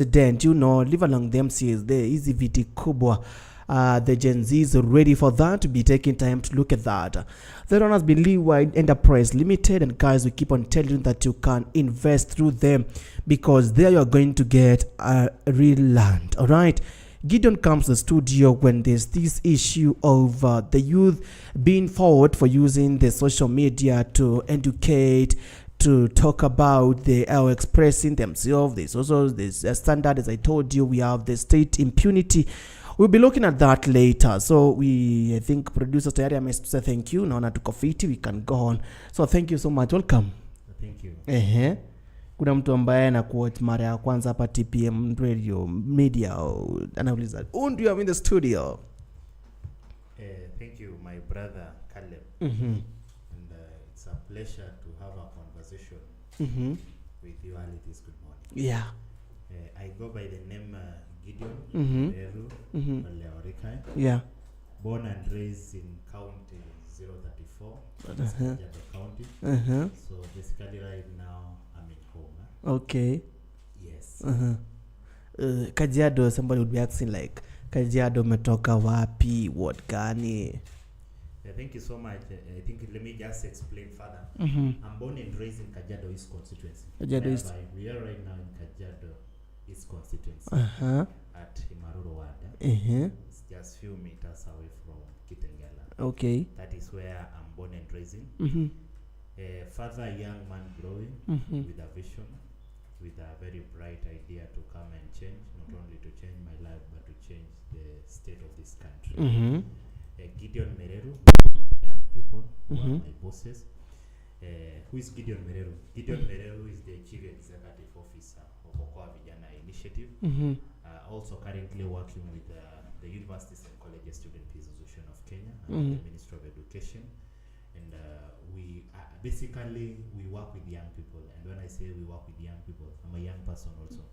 president, live along the MCs, the easy viti kubwa. The Gen Z is ready for that, to be taking time to look at that. The one has been Leewide Enterprise Limited, and guys, we keep on telling you that you can invest through them, because there you are going to get a real land. All right. Gideon comes to the studio when there's this issue of the youth being forward for using the social media to educate, to talk about the expressing themselves. There's also this standard, as I told you, we have the state impunity. We'll be looking at that later. So I think producer Tayari must say thank you. Naona tuko fiti, we can go on. So thank you so much. Welcome. Thank you. Kuna mtu ambaye anakuwa mara ya kwanza hapa TPM Radio Media anauliza, "Who do you have in the studio?" Thank you, my brother Caleb. And it's a pleasure to have a conversation with you, Ali, this good morning. Yeah. I go by the name Gideon Mereru. Yeah. Born and raised in County 034, County. So basically right now I'm at home. Okay. Yes. Kajiado, somebody would be asking like, Kajiado umetoka wapi, what gani? Thank you so much. I think let me just explain further. I'm born and raised in Kajiado East constituency. Kajiado East. We are right now in Kajiado East constituency at Imaruru Wada. It's just few meters away from Kitengela. Okay. That is where I'm born and raised in. Father, a young man growing with a vision, with a very bright idea to come and change, not only to change my life, but to change the state of this country. Gideon Mereru, young people who are my bosses. Who is Gideon Mereru? Gideon Mereru is the Chief Executive Officer of Okoa Youth Initiative. Also currently working with the Universities and Colleges Student Peace Association of Kenya and the Ministry of Education. And we basically work with young people. And when I say we work with young people, I'm a young person also.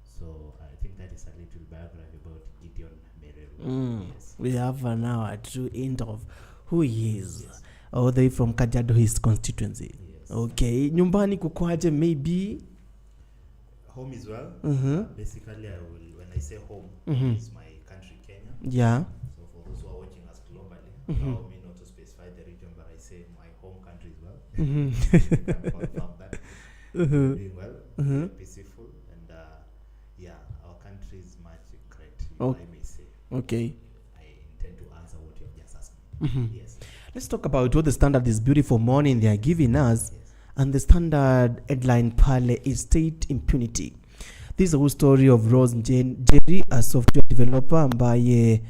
So I think that is a little biography about Gideon Mereru. Yes. We have now a true hint of who he is. Yes. All the way from Kajiado East constituency. Yes. Okay. Nyumbani kukwaje maybe? Home is well. Basically, when I say home, it's my country, Kenya. Yeah. So for those who are watching us globally, allow me not to specify the region, but I say my home country is well. You can confirm that. Doing well, peaceful, and our country is much great, I may say. Okay. I intend to answer what you have just asked me. Yes. Let's talk about what the standard this beautiful morning they are giving us. Yes. And the standard headline pale is state impunity. This is a whole story of Rose Jerry, a software developer, ambaye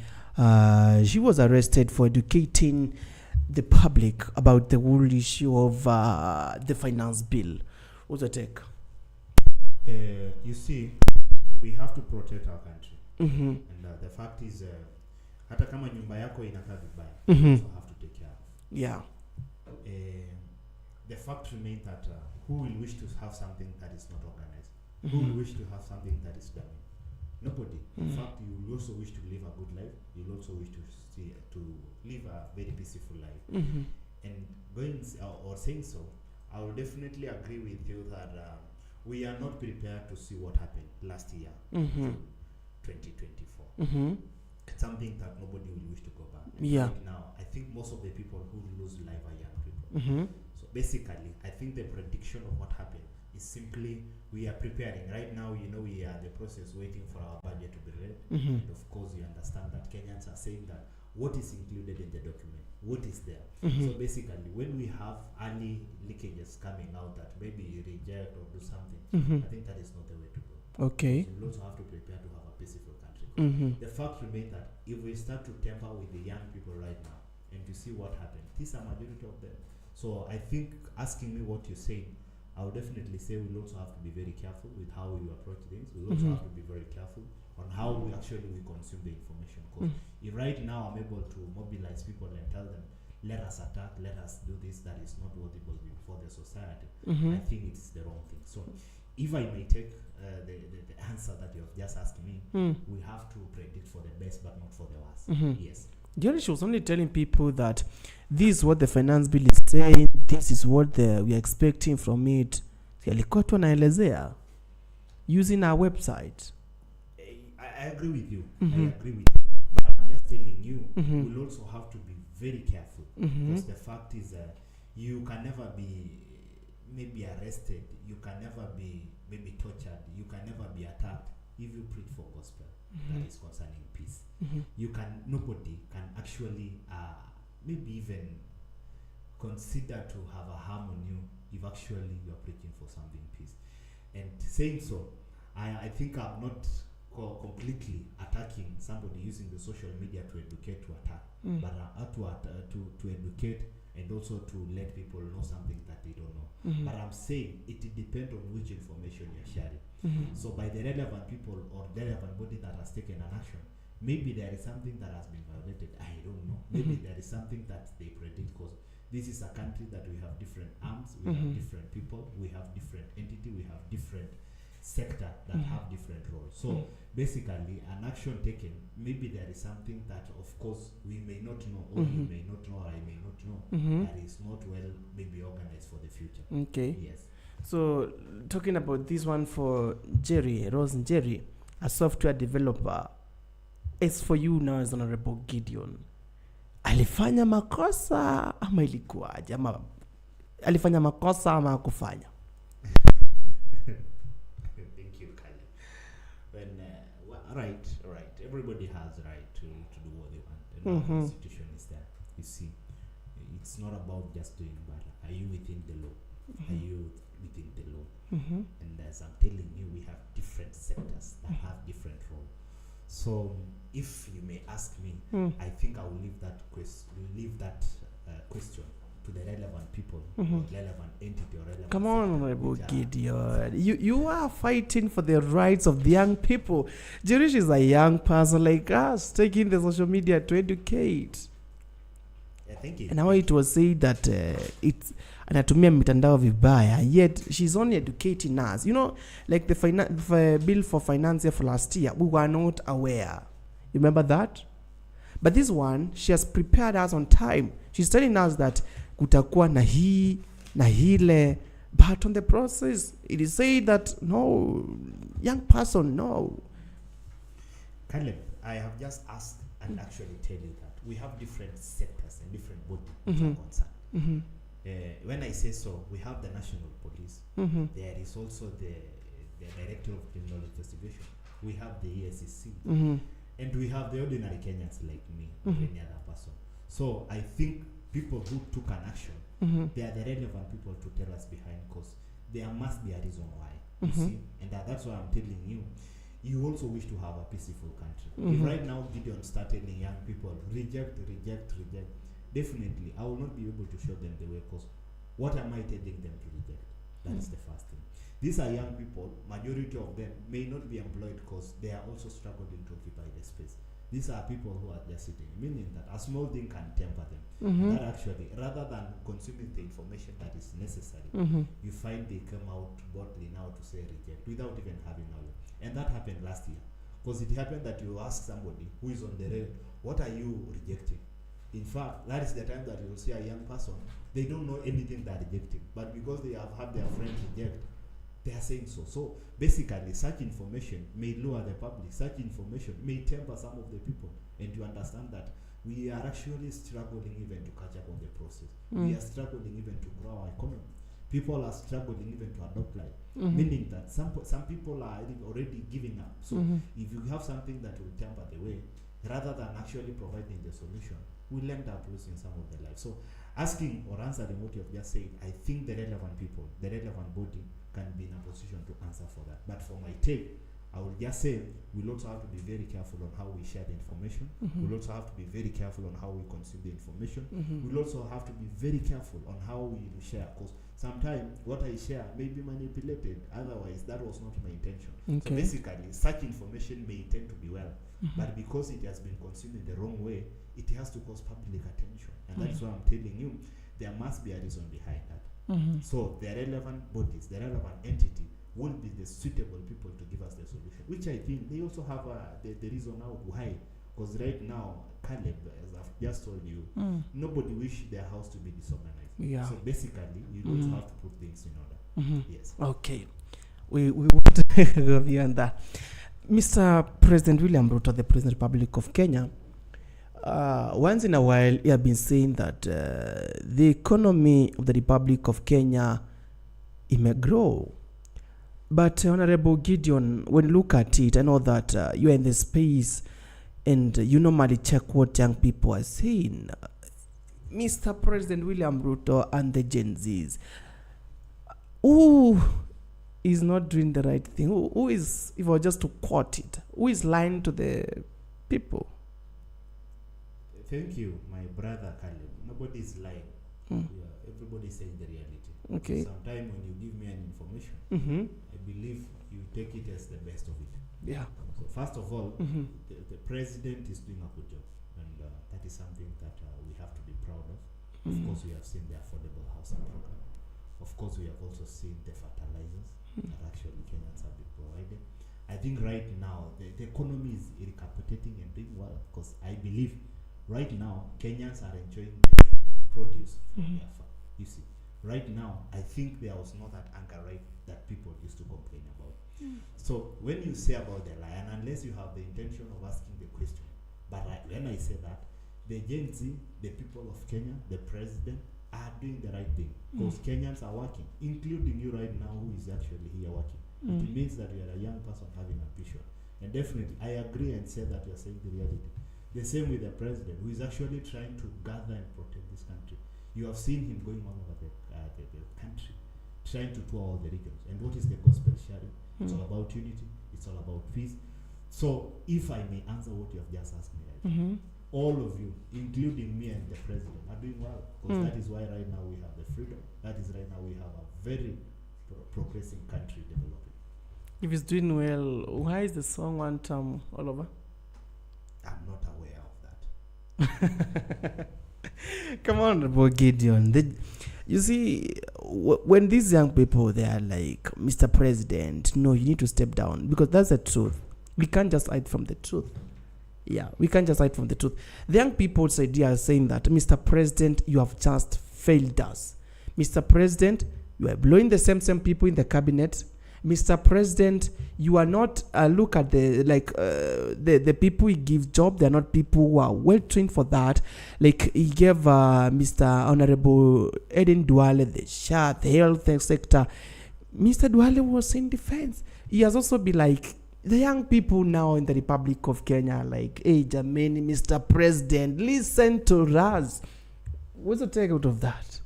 she was arrested for educating the public about the whole issue of the finance bill. What's the take? You see, we have to protect our country. And the fact is, hata kama nyumba yako inakaa vibaya, you also have to take care of. Yeah. The fact remains that who will wish to have something that is not organized? Who will wish to have something that is done? Nobody. In fact, you will also wish to live a good life. You will also wish to live a very peaceful life. And going or saying so, I will definitely agree with you that we are not prepared to see what happened last year, 2024. Something that nobody will wish to go back. Yeah. Right now, I think most of the people who lose life are young people. So basically, I think the prediction of what happened is simply we are preparing. Right now, we are in the process waiting for our budget to be read. And of course, you understand that Kenyans are saying that what is included in the document, what is there. So basically, when we have early leakages coming out that maybe you reject or do something, I think that is not the way to go. Okay. So we also have to prepare to have a peaceful country. The fact remains that if we start to tamper with the young people right now and to see what happens, these are majority of them. So I think asking me what you're saying, I would definitely say we'll also have to be very careful with how we approach things. We'll also have to be very careful on how we consume the information. Because if right now I'm able to mobilize people and tell them, let us attack, let us do this, that is not what it will be for the society, I think it's the wrong thing. So if I may take the answer that you have just asked me, we have to predict for the best but not for the worst. Yes. Jerry, she was only telling people that this is what the finance bill is saying, this is what we are expecting from it. Alikuwa tu anaelezea. using our website. I agree with you. Mhm. I agree with you. But I'm just telling you, Mhm. we'll also have to be very careful. Mhm. Because the fact is you can never be maybe arrested. You can never be maybe tortured. You can never be attacked if you preach for gospel that is concerning peace. Nobody can actually maybe even consider to have a harm on you if actually you are preaching for something peace. And saying so, I think I'm not completely attacking somebody using the social media to educate, to attack, but to educate and also to let people know something that they don't know. But I'm saying it depends on which information you're sharing. So by the relevant people or the relevant body that has taken an action, maybe there is something that has been violated. I don't know. Maybe there is something that they predict, because this is a country that we have different arms, we have different people, we have different entity, we have different sector that have different roles. So basically, an action taken, maybe there is something that, of course, we may not know, or you may not know, or I may not know, that is not well maybe organized for the future. Okay. Yes. So, talking about this one for Rose Jerry, a software developer, it's for you now as Honorable Gideon. Alifanya makosa ama ilikuwaje? Ama alifanya makosa ama hakufanya? Thank you, Kale. When right. Everybody has right to do what they want. And the institution is there. You see, it's not about just doing bad. Are you within the law? Are you within the law? And as I'm telling you, we have different sectors that have different roles. So, if you may ask me, I think I will leave that question to the relevant people, or relevant entity, or relevant. Come on, Honorable Gideon. You are fighting for the rights of the young people. Jerish is a young person like us, taking the social media to educate. Thank you. And how it was said that it's anatumia mitandao vibaya, yet she's only educating us. You know, like the bill for finance for last year, we were not aware. You remember that? But this one, she has prepared us on time. She's telling us that kutakuwa na hii, na hile, but on the process, it is said that no, young person, no. Caleb, I have just asked and actually tell you that we have different sectors and different bodies which are concerned. When I say so, we have the National Police. There is also the Director of Criminal Investigation. We have the ESCC. And we have the ordinary Kenyans like me, or any other person. So I think people who took an action, they are the relevant people to tell us behind, because there must be a reason why. You see? And that's why I'm telling you, you also wish to have a peaceful country. If right now Gideon start telling young people, reject, definitely I will not be able to show them the way, because what am I telling them to reject? That is the first thing. These are young people, majority of them may not be employed because they are also struggling to occupy the space. These are people who are just sitting, meaning that a small thing can temper them. That actually, rather than consuming the information that is necessary, you find they come out boldly now to say reject without even having knowledge. And that happened last year, because it happened that you ask somebody who is on the rail, what are you rejecting? In fact, that is the time that you will see a young person, they don't know anything they're rejecting, but because they have had their friends reject, they are saying so. So basically, such information may lower the public, such information may temper some of the people, and you understand that we are actually struggling even to catch up on the process. We are struggling even to grow our economy. People are struggling even to adopt life, meaning that some people are already giving up. So if you have something that will temper the way, rather than actually providing the solution, we'll end up losing some of the life. So asking or answering what you have just said, I think the relevant people, the relevant body can be in a position to answer for that. But for my take, I will just say we'll also have to be very careful on how we share the information. We'll also have to be very careful on how we consume the information. We'll also have to be very careful on how we share, because sometimes what I share may be manipulated. Otherwise, that was not my intention. So basically, such information may tend to be well, but because it has been consumed in the wrong way, it has to cause public attention. And that's why I'm telling you, there must be a reason behind that. So the relevant bodies, the relevant entity will be the suitable people to give us the solution, which I think they also have the reason now why. Because right now, Caleb, as I've just told you, nobody wish their house to be disorganized. So basically, you also have to put things in order. Yes. Okay. we want to go beyond that. Mr. President William Ruto, the President of the Republic of Kenya, once in a while he has been saying that the economy of the Republic of Kenya, it may grow. But Honorable Gideon, when you look at it, I know that you are in the space and you normally check what young people are saying. Mr. President William Ruto and the Gen Zs, who is not doing the right thing? Who is, if I were just to quote it, who is lying to the people? Thank you, my brother Caleb. Nobody is lying. Yeah, everybody is saying the reality. Okay. Sometimes when you give me an information, I believe you take it as the best of it. Yeah. So first of all, the president is doing a good job, and that is something that we have to be proud of. Of course, we have seen the affordable housing program. Of course, we have also seen the fertilizers that actually Kenyans have been provided. I think right now the economy is recapitulating and doing well, because I believe right now Kenyans are enjoying the produce from their farm. You see, right now I think there was not that anger right that people used to complain about. So when you say about the lie, and unless you have the intention of asking the question, but when I say that, the Gen Z, the people of Kenya, the president are doing the right thing, because Kenyans are working, including you right now who is actually here working. It means that you are a young person having ambition. And definitely, I agree and say that you are saying the reality. The same with the president, who is actually trying to gather and protect this country. You have seen him going all over the country, trying to tour all the regions. And what is the gospel sharing? It's all about unity. It's all about peace. So, if I may answer what you have just asked me right all of you, including me and the president, are doing well, because that is why right now we have the freedom. That is right now we have a very progressing country developing. If it's doing well, why is the song one time all over? I'm not aware of that. Come on, Honorable Gideon. You see, when these young people, they are like, Mr. President, no, you need to step down, because that's the truth. We can't just hide from the truth. Yeah, we can't just hide from the truth. The young people's idea is saying that, Mr. President, you have just failed us. Mr. President, you are blowing the same people in the cabinet. Mr. President, you are not, look at the people he gives job, they're not people who are well trained for that. Like he gave Mr. Honorable Eden Duale the SHA, the health sector. Mr. Duale was in defense. He has also been like, the young people now in the Republic of Kenya, like, hey, Jamani, Mr. President, listen to us. What's the take out of that?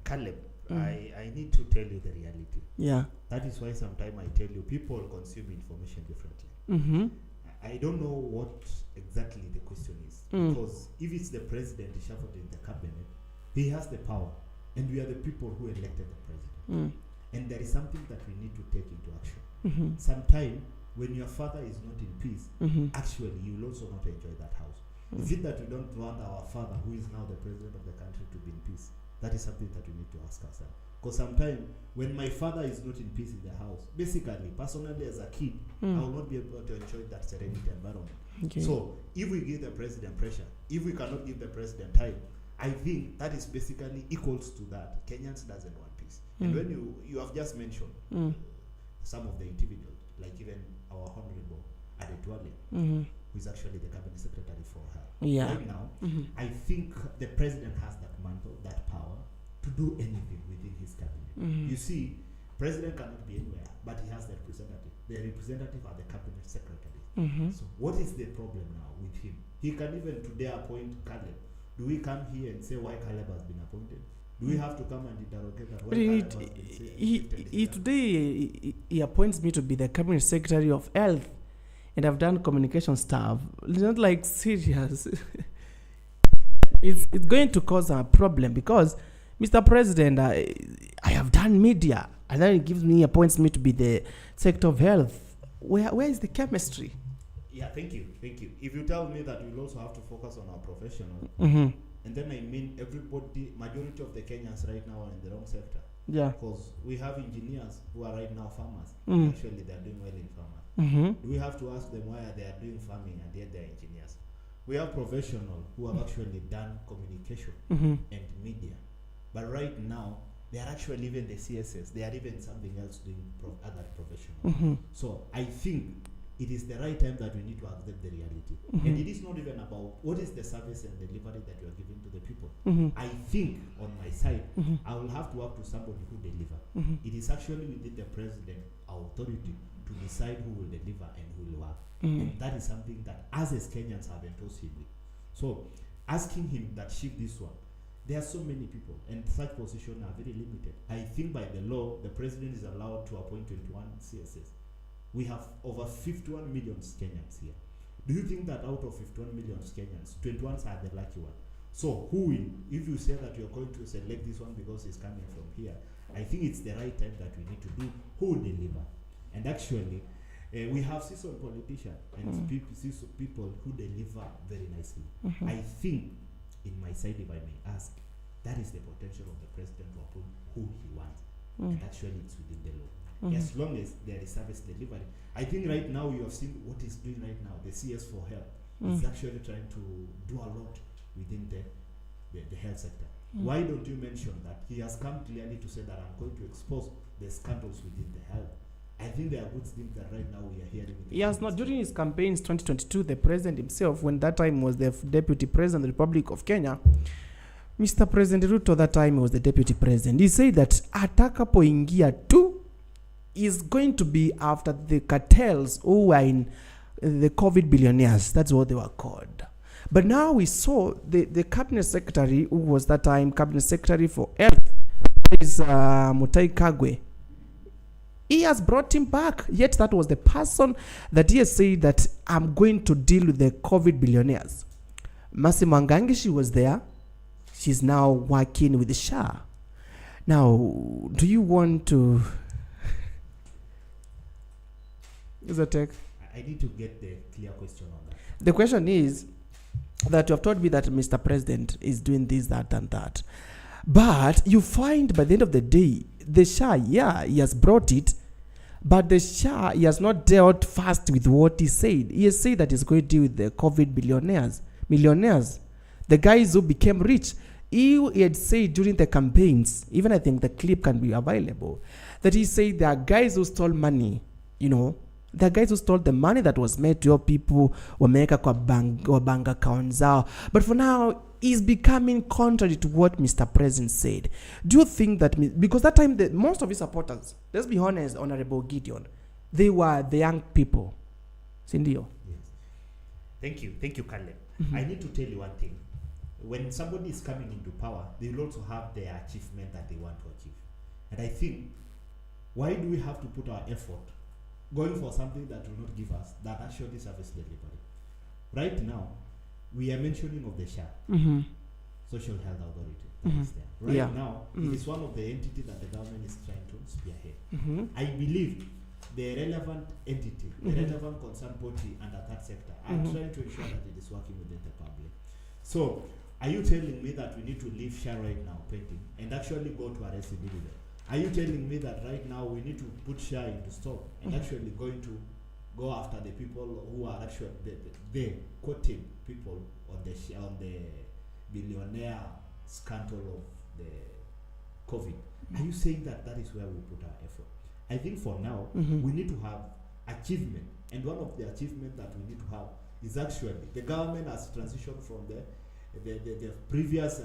Caleb, I need to tell you the reality. Yeah. That is why sometimes I tell you people consume information differently. I don't know what exactly the question is. Because if it's the president shuffled in the cabinet, he has the power. And we are the people who elected the president. And there is something that we need to take into action. Sometimes when your father is not in peace, actually you will also not enjoy that house. Is it that we don't want our father, who is now the president of the country, to be in peace? That is something that we need to ask ourselves. Because sometimes when my father is not in peace in the house, basically, personally as a kid, I will not be able to enjoy that serenity environment. Okay. So if we give the president pressure, if we cannot give the president time, I think that is basically equals to that. Kenyans doesn't want peace. And when you have just mentioned some of the individuals, like even our honorable Adetwale, who is actually the cabinet secretary for her. Yeah. Right now, I think the president has that mantle, that power to do anything within his cabinet. You see, president cannot be anywhere, but he has the representative. The representative are the cabinet secretary. So what is the problem now with him? He can even today appoint Caleb. Do we come here and say why Caleb has been appointed? Do we have to come and interrogate that? Today he appoints me to be the cabinet secretary of health, and I've done communication staff. It's not like serious. It's going to cause a problem, because Mr. President, I have done media, and then he appoints me to be the sector of health. Where is the chemistry? Yeah, thank you. If you tell me that we'll also have to focus on our professional, and then I mean everybody, majority of the Kenyans right now are in the wrong sector. Yeah. Because we have engineers who are right now farmers. Actually, they are doing well in farmers. Do we have to ask them why they are doing farming and yet they are engineers? We have professionals who have actually done communication and media. But right now, They are actually even the CSS. They are even something else doing other professional. So I think it is the right time that we need to accept the reality. And it is not even about what is the service and delivery that you are giving to the people. I think on my side, I will have to work to somebody who deliver. It is actually within the president, our authority, to decide who will deliver and who will work. And that is something that us as Kenyans have entrusted him with. So asking him that shift this one, there are so many people and such positions are very limited. I think by the law, the president is allowed to appoint 21 CSS. We have over 51 million Kenyans here. Do you think that out of 51 million Kenyans, 21 are the lucky one? So who will, if you say that you're going to select this one because it's coming from here, I think it's the right time that we need to do who will deliver. And actually, we have seasoned politicians and people who deliver very nicely. I think, in my side, if I may ask, that is the potential of the president to approve who he wants. And actually, it's within the law. As long as there is service delivery. I think right now you have seen what he's doing right now. The CS for Health is actually trying to do a lot within the health sector. Why don't you mention that? He has come clearly to say that I'm going to expose the scandals within the health. I think there are good things that right now we are hearing. Yes, not during his campaigns 2022, the president himself, when that time was the deputy president of the Republic of Kenya, Mr. President Ruto, that time was the deputy president. He said that atakapoingia tu is going to be after the cartels who were in the COVID billionaires. That's what they were called. But now we saw the cabinet secretary, who was that time cabinet secretary for health, is Mutai Kagwe. He has brought him back. Yet that was the person that he has said that I'm going to deal with the COVID billionaires. Mercy Mwangangi, she was there. She's now working with the SHA. Now, do you want to... Is that take? I need to get the clear question on that. The question is that you have told me that Mr. President is doing this, that, and that. But you find by the end of the day, the SHA, yeah, he has brought it, but the SHA, he has not dealt fast with what he said. He has said that he's going to deal with the COVID millionaires, the guys who became rich. He had said during the campaigns, even I think the clip can be available, that he said there are guys who stole money, you know, the guys who stole the money that was made to your people, wameweka kwa bank accounts zao. But for now, is becoming contrary to what Mr. President said. Do you think that, because that time, most of his supporters, let's be honest, Honorable Gideon, they were the young people. Sindio? Yes. Thank you, Caleb. I need to tell you one thing. When somebody is coming into power, they will also have their achievement that they want to achieve. And I think, why do we have to put our effort going for something that will not give us that actually service delivery? Right now, we are mentioning of the SHA, Social Health Authority. That is there. Right now, it is one of the entities that the government is trying to spearhead. I believe the relevant entity, the relevant concerned body under that sector are trying to ensure that it is working within the public. So, are you telling me that we need to leave SHA right now pending and actually go to a recidivism? Are you telling me that right now we need to put SHA into stop and actually going to go after the people who are actually the quoting people on the billionaire scandal of the COVID? Are you saying that that is where we put our effort? I think for now we need to have achievement, and one of the achievements that we need to have is actually the government has transitioned from the previous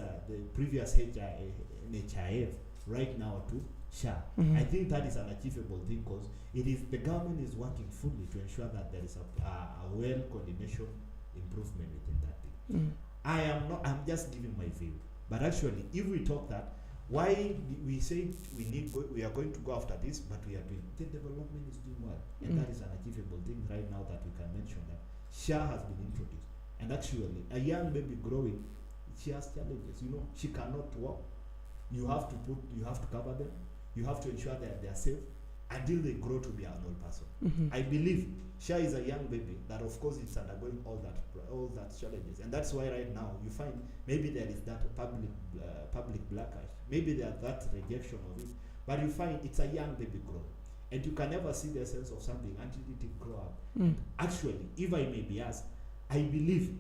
NHIF right now to SHA. I think that is an achievable thing because it is the government is working fully to ensure that there is a well coordination improvement within that thing. I'm just giving my view, but actually, if we talk that, why we say we are going to go after this, but we are doing the development is doing well, and that is an achievable thing right now that we can mention that SHA has been introduced, and actually, a young baby growing, she has challenges. You know, she cannot walk. You have to cover them. You have to ensure that they are safe until they grow to be an old person. I believe SHA is a young baby that, of course, it's undergoing all that challenges, and that's why right now you find maybe there is that public backlash, maybe there that rejection of it, but you find it's a young baby growing, and you can never see the essence of something until it grow up. Actually, if I may be asked, I believe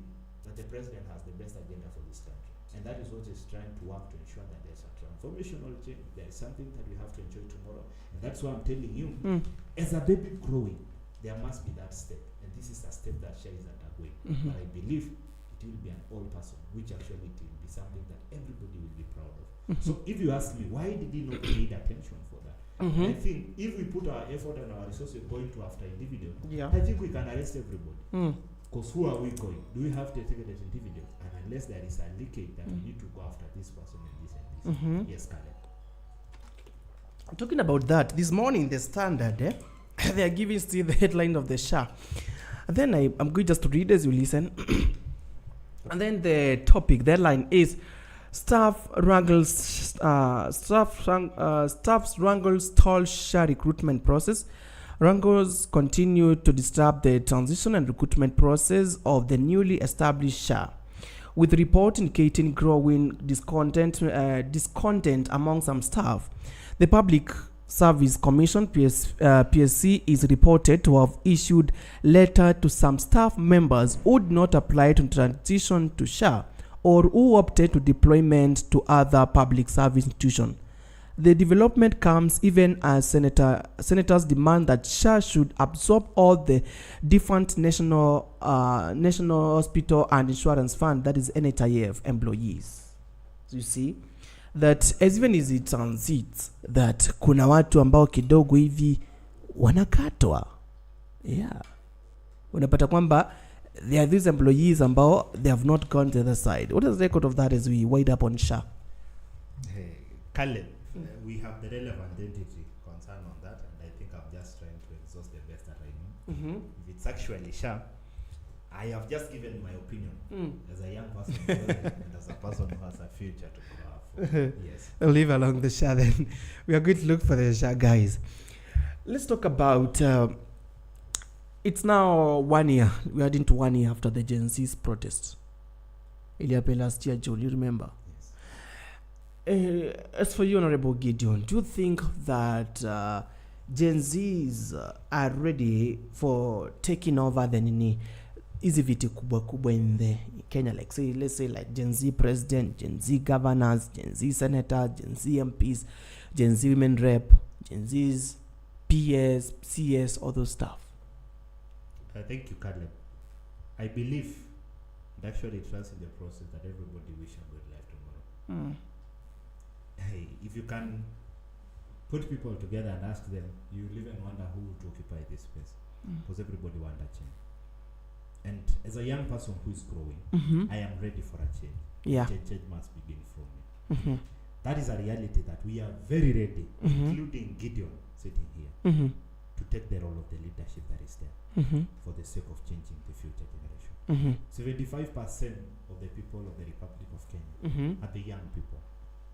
that the president has the best agenda for this country, and that is what he's trying to work to ensure that there's a transformational change. There is something that we have to enjoy tomorrow. And that's why I'm telling you, as a baby growing, there must be that step. And this is a step that SHA is undergoing. But I believe it will be an all person, which actually it will be something that everybody will be proud of. So if you ask me, why did he not pay attention for that? I think if we put our effort and our resources going to after individuals, I think we can arrest everybody. Because who are we going? Do we have to take it as individuals? And unless there is a leakage that we need to go after this person and this and this. Yes, Caleb. Talking about that, this morning, the Standard, they are giving still the headline of the SHA. And then I'm going just to read as you listen. And then the topic, the headline is Staff wrangles stall SHA recruitment process. Wrangles continue to disturb the transition and recruitment process of the newly established SHA, with report indicating growing discontent among some staff. The Public Service Commission (PSC) is reported to have issued letter to some staff members who did not apply to transition to SHA or who opted to deployment to other public service institutions. The development comes even as senators demand that SHA should absorb all the different national hospital and insurance fund, that is NHIF employees. So you see that as even as it transits that kuna watu ambao kidogo hivi wanakatwa. Unapata kwamba there are these employees ambao they have not gone to the other side. What is the record of that as we wind up on SHA? Caleb, we have the relevant entity concern on that, and I think I'm just trying to exhaust the best that I know. If it's actually SHA, I have just given my opinion as a young person and as a person who has a future to grow up. Yes. We'll leave along the SHA then. We are going to look for the SHA guys. Let's talk about it's now 1 year. We are into 1 year after the Gen Z's protest. It happened last year, Joel, you remember? Yes. As for you, Honorable Gideon, do you think that Gen Z's are ready for taking over the nini hizi viti kubwa kubwa in the Kenya, like say, let's say like Gen Z president, Gen Z governors, Gen Z senators, Gen Z MPs, Gen Z women rep, Gen Z's PS, CS, all those stuff? Thank you, Caleb. I believe and actually trust in the process that everybody wish a good life tomorrow. Hey, if you can put people together and ask them, you will even wonder who would occupy this space, because everybody wants a change. And as a young person who is growing, I am ready for a change. Change must begin from me. That is a reality that we are very ready, including Gideon sitting here, to take the role of the leadership that is there for the sake of changing the future generation. 75% of the people of the Republic of Kenya are the young people.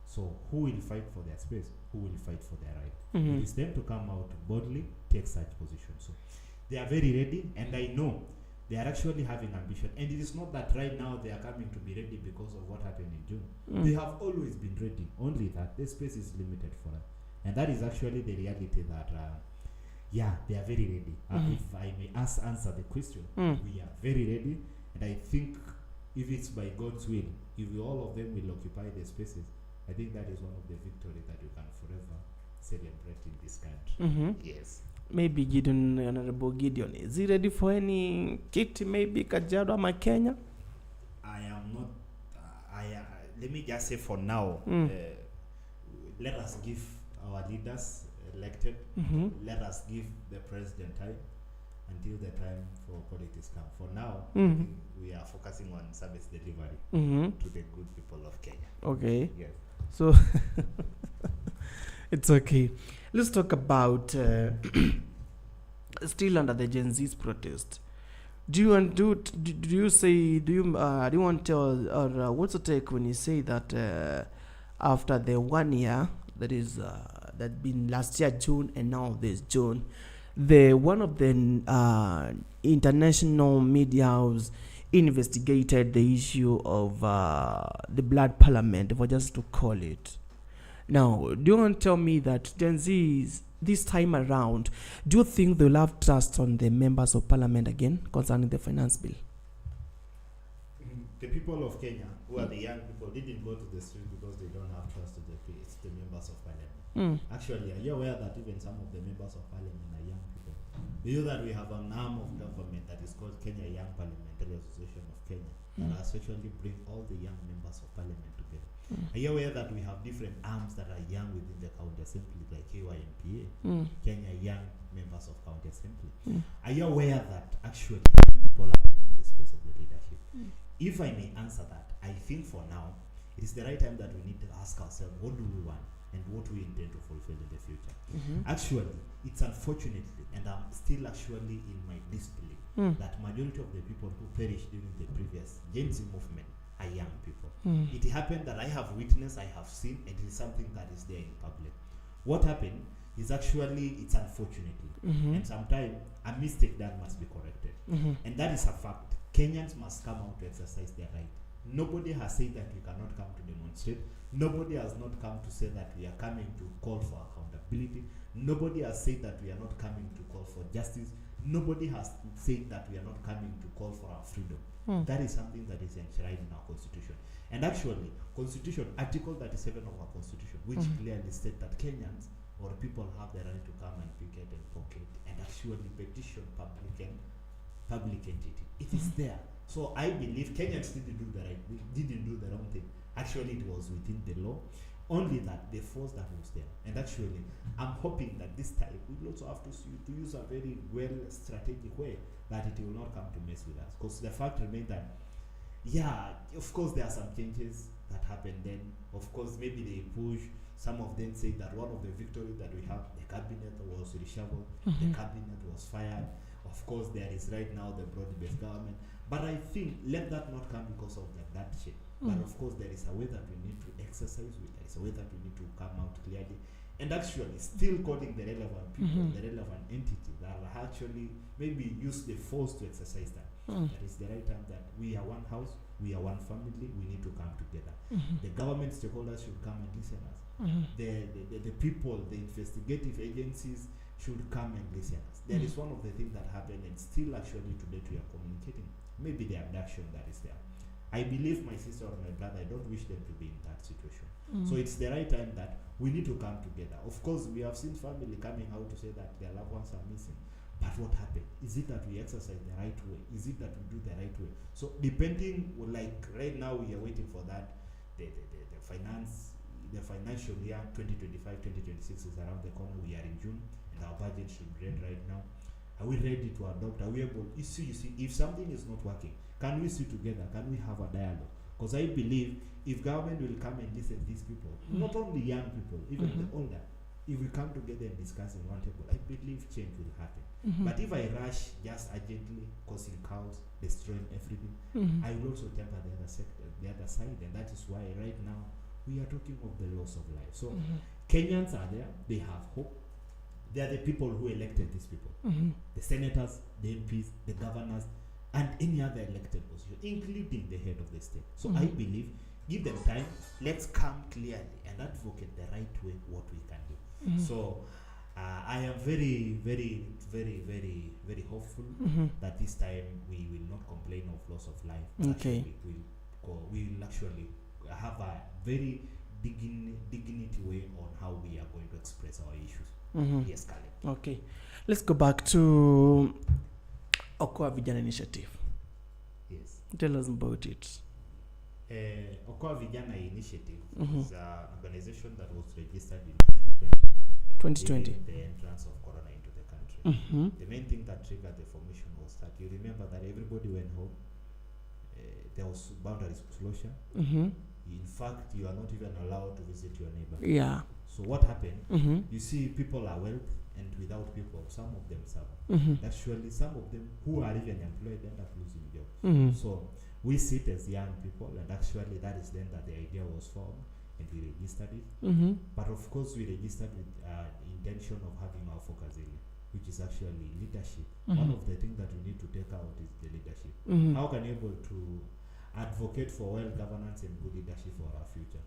So who will fight for their space? Who will fight for their right? It is them to come out boldly, take such positions. So they are very ready, and I know they are actually having ambition. And it is not that right now they are coming to be ready because of what happened in June. They have always been ready, only that the space is limited for us. And that is actually the reality that, they are very ready. If I may answer the question, we are very ready. And I think if it's by God's will, if all of them will occupy the spaces, I think that is one of the victories that you can forever celebrate in this country. Yes. Maybe Gideon, Honorable Gideon, is he ready for any kit, maybe Kajiado or Kenya? I am not. Let me just say for now, let us give our leaders elected, let us give the president time until the time for politics come. For now, we are focusing on service delivery to the good people of Kenya. Okay. Yes. So it's okay. Let's talk about still under the Gen Z's protest. Do you want to tell, or what's the take when you say that after the 1 year that is that been last year June and now this June, one of the international media house investigated the issue of the blood parliament, if I just to call it. Now, do you want to tell me that Gen Zs this time around, do you think they'll have trust on the members of parliament again concerning the finance bill? the people of Kenya, who are the young people, didn't go to the street because they don't have trust in the members of parliament. Actually, are you aware that even some of the members of parliament are young people? You know that we have an arm of government that is called Kenya Young Parliamentary Association of Kenya, that essentially bring all the young members of parliament together. Are you aware that we have different arms that are young within the county assembly, like KYMPA, Kenya Young Members of County Assembly? Are you aware that actually people are in the space of the leadership? If I may answer that, I think for now, it is the right time that we need to ask ourselves, what do we want and what we intend to fulfill in the future? Actually, it's unfortunately, and I'm still actually in my disbelief, that majority of the people who perished during the previous Gen Z movement are young people. It happened that I have witnessed, I have seen, and it is something that is there in public. What happened is actually, it's unfortunately, and sometimes a mistake that must be corrected. And that is a fact. Kenyans must come out to exercise their right. Nobody has said that we cannot come to demonstrate. Nobody has not come to say that we are coming to call for accountability. Nobody has said that we are not coming to call for justice. Nobody has said that we are not coming to call for our freedom. That is something that is enshrined in our constitution. And actually, Constitution, Article 37 of our constitution, which clearly states that Kenyans or people have the right to come and picket and pocket and actually petition public entity. It is there. So I believe Kenyans didn't do the wrong thing. Actually, it was within the law. Only that the force that was there. And actually, I'm hoping that this time we will also have to use a very well strategic way that it will not come to mess with us. Because the fact remains that, yeah, of course there are some changes that happened then. Of course, maybe they push. Some of them say that one of the victories that we have, the cabinet was reshuffled, the cabinet was fired. Of course, there is right now the broad-based government. But I think let that not come because of that shit. But of course, there is a way that we need to exercise with. There is a way that we need to come out clearly. And actually, still calling the relevant people, the relevant entity that will actually maybe use the force to exercise that. That is the right time that we are one house, we are one family, we need to come together. The government stakeholders should come and listen us. The people, the investigative agencies should come and listen us. There is one of the things that happened, and still actually today we are communicating. Maybe the abduction that is there. I believe my sister or my brother, I don't wish them to be in that situation. So it's the right time that we need to come together. Of course, we have seen family coming out to say that their loved ones are missing. But what happened? Is it that we exercise the right way? Is it that we do the right way? So depending, like right now we are waiting for that. The financial year 2025-2026 is around the corner. We are in June and our budget should be ready right now. Are we ready to adopt? Are we able? You see, if something is not working, can we sit together? Can we have a dialogue? Because I believe if government will come and listen to these people, not only young people, even the older, if we come together and discuss in one table, I believe change will happen. But if I rush just urgently, causing chaos, destroying everything, I will also temper the other sector, the other side, and that is why right now we are talking of the loss of life. So Kenyans are there; they have hope. They are the people who elected these people, the senators, the MPs, the governors, and any other elected position, including the head of the state. So I believe, give them time, let's come clearly and advocate the right way what we can do. So I am very, very, very, very, very hopeful that this time we will not complain of loss of life. Okay. We will actually have a very dignity way on how we are going to express our issues. Yes, Kale. Okay. Let's go back to Okoa Youth Initiative. Yes. Tell us about it. Okoa Youth Initiative is an organization that was registered in 2020. The entrance of Corona into the country. The main thing that triggered the formation was that you remember that everybody went home. There was boundaries closure. In fact, you are not even allowed to visit your neighbor. Yeah. So what happened? You see, people are wealth, and without people, some of them suffer. Actually, some of them who are even employed end up losing jobs. So we sit as young people, and actually that is then that the idea was formed, and we registered it. But of course, we registered with intention of having our focus area, which is actually leadership. One of the things that we need to take out is the leadership. How can you able to advocate for well governance and good leadership for our future?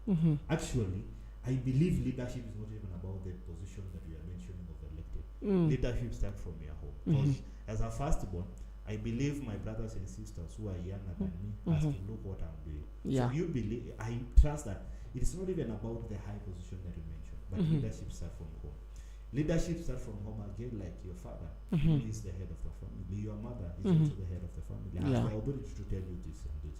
Actually, I believe leadership is not even about the position that we are mentioning of elected. Leadership starts from your home. Because as a firstborn, I believe my brothers and sisters who are younger than me has to look what I'm doing. Yeah. So you believe, I trust that it's not even about the high position that you mentioned, but leadership starts from home. Leadership starts from home again, like your father is the head of the family, your mother is also the head of the family, has the authority to tell you this and this.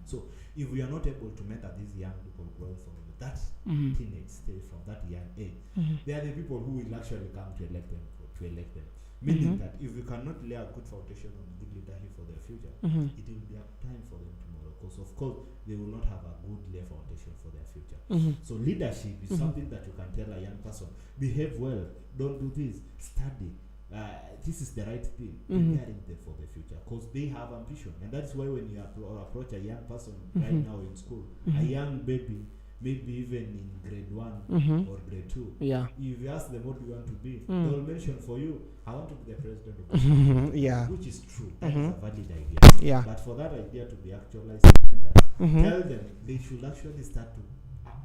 So if we are not able to mentor these young people growing from that teenage stage, from that young age, they are the people who will actually come to elect them. Meaning that if we cannot lay a good foundation on good leadership for their future, it will be a time for them tomorrow. Because of course they will not have a good lay foundation for their future. So leadership is something that you can tell a young person: behave well, don't do this, study. This is the right thing, preparing them for the future, because they have ambition. And that's why when you approach a young person right now in school, a young baby, maybe even in grade 1 or grade 2, if you ask them what you want to be, they will mention for you, I want to be the president of the country, which is true. That is a valid idea. But for that idea to be actualized, tell them they should actually start to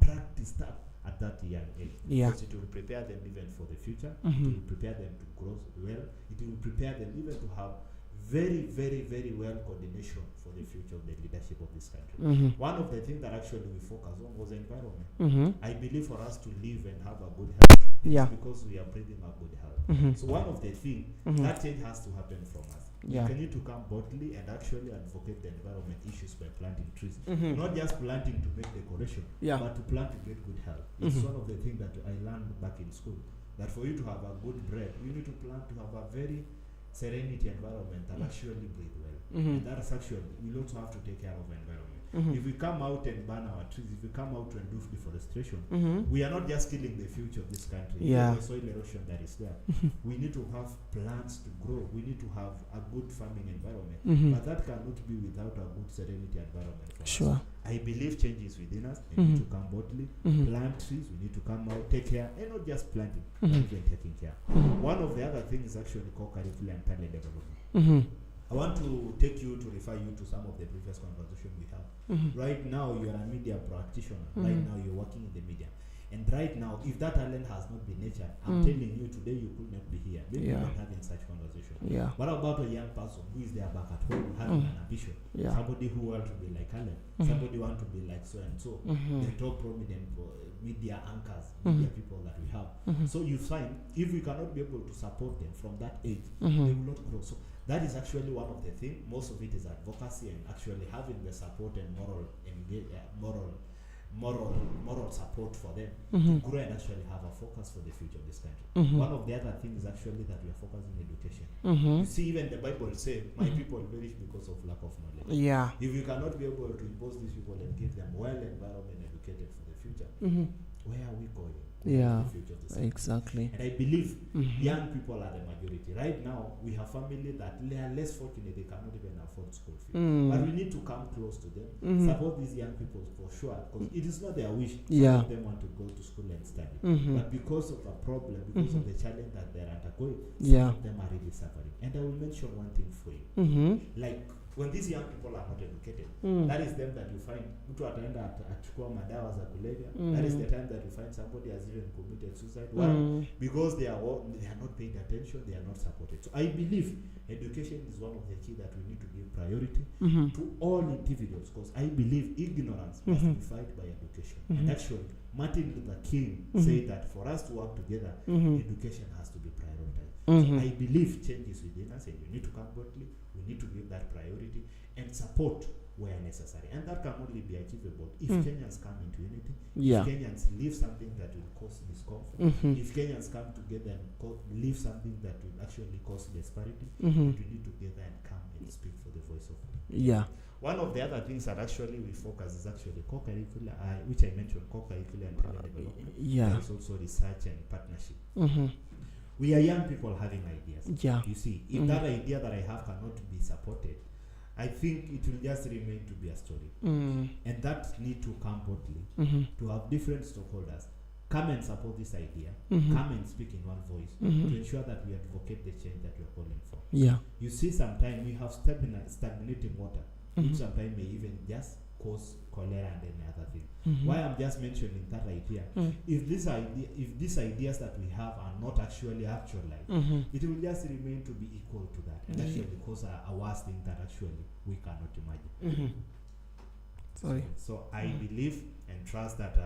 practice that at that young age. Because it will prepare them even for the future. It will prepare them to grow well. It will prepare them even to have very, very, very well coordination for the future of the leadership of this country. One of the things that actually we focus on was environment. I believe for us to live and have a good health, it's because we are breathing a good health. So one of the things that change has to happen from us. We need to come boldly and actually advocate the environment issues by planting trees. Not just planting to make decoration, but to plant to get good health. It's one of the things that I learned back in school, that for you to have a good breath, you need to plant to have a very serenity environment and actually breathe well. And that is actually, we also have to take care of the environment. If we come out and burn our trees, if we come out and do deforestation, we are not just killing the future of this country. The soil erosion that is there. We need to have plants to grow. We need to have a good farming environment. But that cannot be without a good serenity environment for us. I believe change is within us. We need to come boldly, plant trees. We need to come out, take care, and not just planting, but even taking care. One of the other things is actually co-curricular and talent development. I want to take you to refer you to some of the previous conversation we have. Right now, you are a media practitioner. Right now, you're working in the media. And right now, if that talent has not been nurtured, I'm telling you today, you could not be here. Maybe you're not having such conversation. What about a young person who is there back at home, having an ambition? Somebody who wants to be like Alan. Somebody wants to be like so and so. The top prominent media anchors, media people that we have. So you find, if we cannot be able to support them from that age, they will not grow. So that is actually one of the things. Most of it is advocacy and actually having the support and moral support for them to grow and actually have a focus for the future of this country. One of the other things is actually that we are focusing on education. You see, even the Bible says, my people perish because of lack of knowledge. If you cannot be able to impose these people and give them well environment educated for the future, where are we going? The future of this country? Exactly. And I believe young people are the majority. Right now, we have families that they are less fortunate, they cannot even afford school fees. But we need to come close to them, support these young people for sure, because it is not their wish. Some of them want to go to school and study. But because of the problem, because of the challenge that they are undergoing, some of them are really suffering. And I will mention one thing for you. Like, when these young people are not educated, that is them that you find mtu ataenda achukua madawa za kulevya. That is the time that you find somebody has even committed suicide. Why? Because they are not paying attention, they are not supported. So I believe education is one of the key that we need to give priority to all individuals, because I believe ignorance must be fight by education. And actually, Martin Luther King said that for us to work together, education has to be prioritized. So I believe change is within us, and we need to come boldly. We need to give that priority and support where necessary. And that can only be achievable if Kenyans come into unity, if Kenyans leave something that will cause discomfort, if Kenyans come together and leave something that will actually cause disparity, we need to together and come and speak for the voice of all. One of the other things that actually we focus is actually co-curricular, which I mentioned, co-curricular and talent development. There is also research and partnership. We are young people having ideas. You see, if that idea that I have cannot be supported, I think it will just remain to be a story. And that need to come boldly, to have different stakeholders come and support this idea, come and speak in one voice, to ensure that we advocate the change that we are calling for. You see, sometimes we have stagnating water, which sometimes may even just cause cholera and any other thing. Why I'm just mentioning that idea, if these ideas that we have are not actually actualized, it will just remain to be equal to that, and actually cause a worse thing that actually we cannot imagine. So I believe and trust that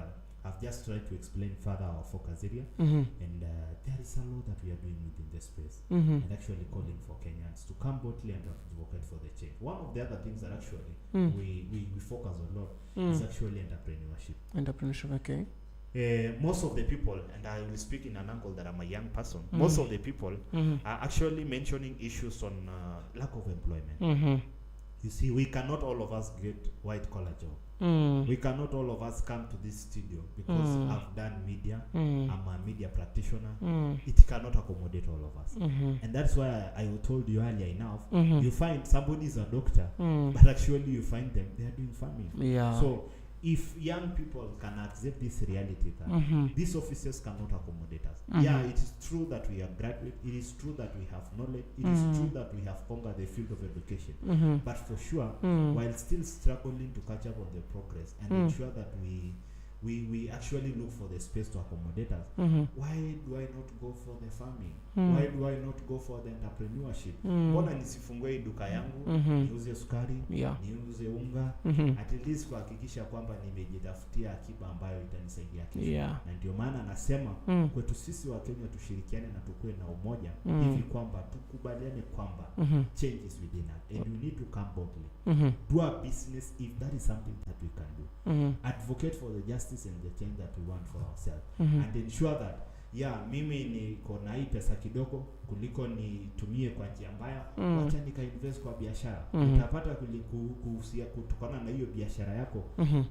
I've just tried to explain further our focus area, and there is a lot that we are doing within the space, and actually calling for Kenyans to come boldly and advocate for the change. One of the other things that actually we focus a lot is actually entrepreneurship. Entrepreneurship, okay. Most of the people, and I will speak in an angle that I'm a young person, most of the people are actually mentioning issues on lack of employment. You see, we cannot all of us get white collar job. We cannot all of us come to this studio because I've done media. I'm a media practitioner. It cannot accommodate all of us. And that's why I told you earlier enough, you find somebody is a doctor, but actually you find them, they are doing farming. So if young people can accept this reality that these offices cannot accommodate us. It is true that we are graduate. It is true that we have knowledge. It is true that we have conquered the field of education. But for sure, while still struggling to catch up on the progress and ensure that we actually look for the space to accommodate us, why do I not go for the farming? Why do I not go for the entrepreneurship? Mbona nisifungue duka yangu, niuze sukari, niuze unga, at least kuhakikisha kwamba nimejitafutia akiba ambayo itanisaidia kesho. Na ndio maana nasema kwetu sisi wa Kenya tushirikiane na tukue na umoja, hivi kwamba tukubaliane kwamba change is within us and we need to come boldly. Do our business if that is something that we can do. Advocate for the justice and the change that we want for ourselves, and ensure that mimi niko na hii pesa kidogo kuliko nitumie kwa njia mbaya, wacha nika-invest kwa biashara. Utapata kuhusia kutokana na hiyo biashara yako,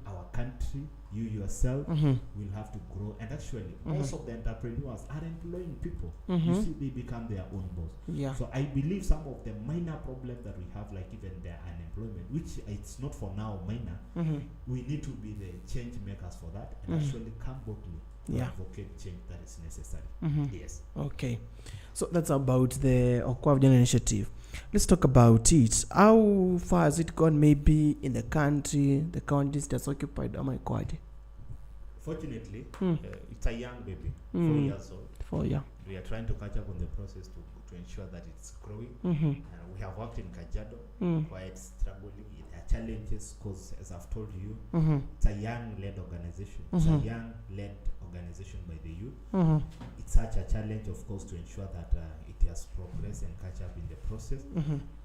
our country, you yourself will have to grow, and actually most of the entrepreneurs are employing people. You see, they become their own boss. So I believe some of the minor problems that we have, like even their unemployment, which it's not for now minor, we need to be the change makers for that, and actually come boldly advocate change that is necessary. Yes. Okay. So that's about the Okoa Youth Initiative. Let's talk about it. How far has it gone, maybe in the country, the counties that's occupied by Okoa? Fortunately, it's a young baby, 4 years old. We are trying to catch up on the process to ensure that it's growing. We have worked in Kajiado, quite struggling. There are challenges because, as I've told you, it's a young-led organization. It's a young-led organization by the youth. It's such a challenge, of course, to ensure that it has progressed and catch up in the process.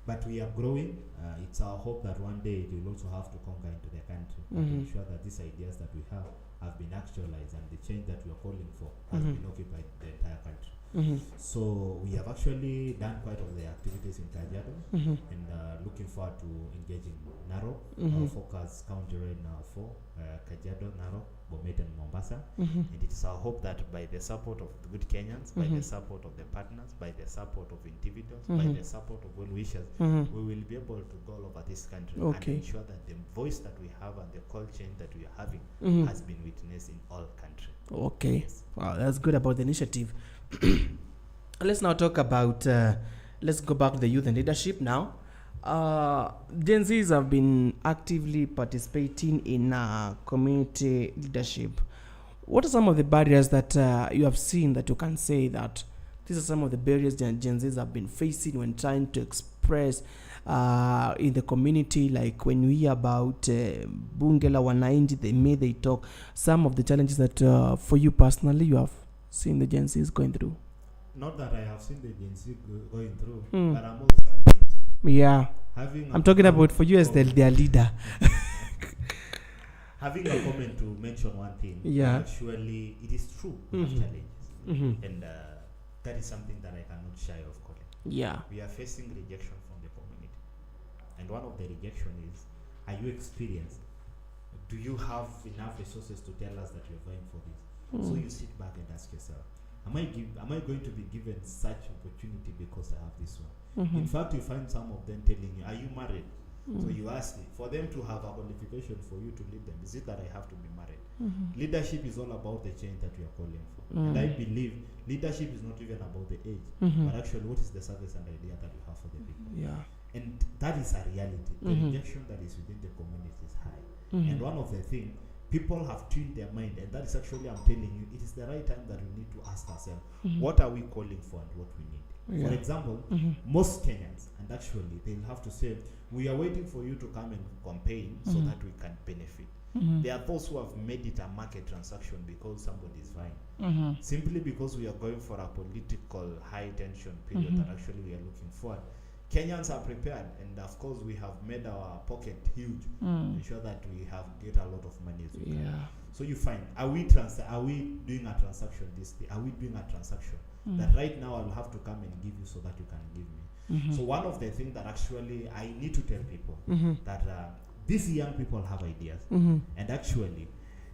But we are growing. It's our hope that one day it will also have to conquer into the country to ensure that these ideas that we have been actualized and the change that we are calling for has been occupied the entire country. So we have actually done quite of the activities in Kajiado, and looking forward to engaging Narok. Our focus county right now for Kajiado, Narok, Bomet and Mombasa. And it is our hope that by the support of the good Kenyans, by the support of the partners, by the support of individuals, by the support of well-wishers, we will be able to go all over this country and ensure that the voice that we have and the call change that we are having has been witnessed in all countries. Yes. Wow, that's good about the initiative. Let's now talk about, let's go back to the youth and leadership now. Gen Zs have been actively participating in community leadership. What are some of the barriers that you have seen that you can say that these are some of the barriers Gen Zs have been facing when trying to express in the community? Like when we hear about Bunge la Wananchi, they talk some of the challenges that for you personally you have seen the Gen Zs going through. Not that I have seen the Gen Z going through, but I'm also a Gen Z. I'm talking about for you as their leader. Having a comment to mention one thing, actually it is true, we have challenges, and that is something that I cannot shy of calling. We are facing rejection from the community, and one of the rejection is, are you experienced? Do you have enough resources to tell us that you're going for this? So you sit back and ask yourself, am I going to be given such opportunity because I have this one? In fact, you find some of them telling you, are you married? So you ask it, for them to have a qualification for you to lead them, is it that I have to be married? Leadership is all about the change that we are calling for. And I believe leadership is not even about the age, but actually what is the service and idea that we have for the people. And that is a reality. The rejection that is within the community is high. And one of the things, people have tuned their mind, and that is actually, I'm telling you, it is the right time that we need to ask ourselves, what are we calling for and what we need. For example, most Kenyans, and actually they'll have to say, we are waiting for you to come and campaign so that we can benefit. There are those who have made it a market transaction because somebody is vying. Simply because we are going for a political high tension period that actually we are looking for. Kenyans are prepared, and of course we have made our pocket huge to ensure that we have get a lot of money as we can. So you find, are we doing a transaction this day? Are we doing a transaction that right now I'll have to come and give you so that you can give me? So one of the things that actually I need to tell people that these young people have ideas, and actually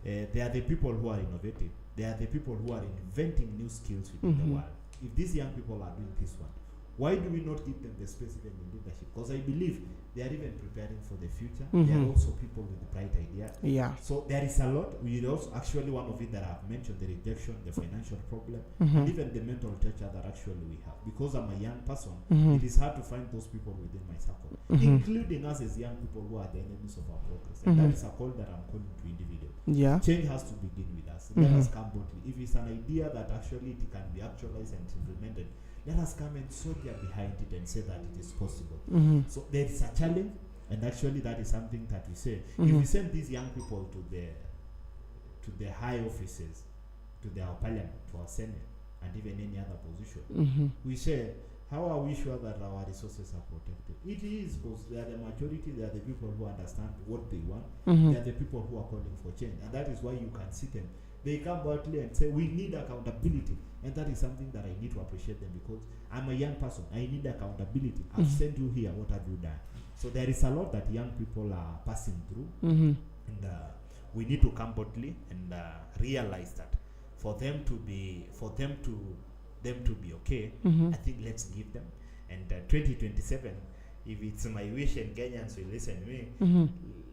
they are the people who are innovative. They are the people who are inventing new skills within the world. If these young people are doing this one, why do we not give them the space even in leadership? Because I believe they are even preparing for the future. They are also people with bright ideas. So there is a lot. We also, actually, one of it that I've mentioned, the rejection, the financial problem, and even the mental torture that actually we have. Because I'm a young person, it is hard to find those people within my circle, including us as young people who are the enemies of our progress. And that is a call that I'm calling to individuals. Change has to begin with us. Let us come boldly. If it's an idea that actually it can be actualized and implemented, let us come and soldier behind it and say that it is possible. So there is a challenge, and actually that is something that we say. If we send these young people to the high offices, to our parliament, to our senate, and even any other position, we say, how are we sure that our resources are protected? It is because they are the majority, they are the people who understand what they want, they are the people who are calling for change, and that is why you can see them. They come boldly and say, we need accountability. And that is something that I need to appreciate them, because I'm a young person. I need accountability. I've sent you here. What have you done? So there is a lot that young people are passing through. And we need to come boldly and realize that for them to be okay, I think let's give them. And 2027, if it's my wish and Kenyans will listen to me,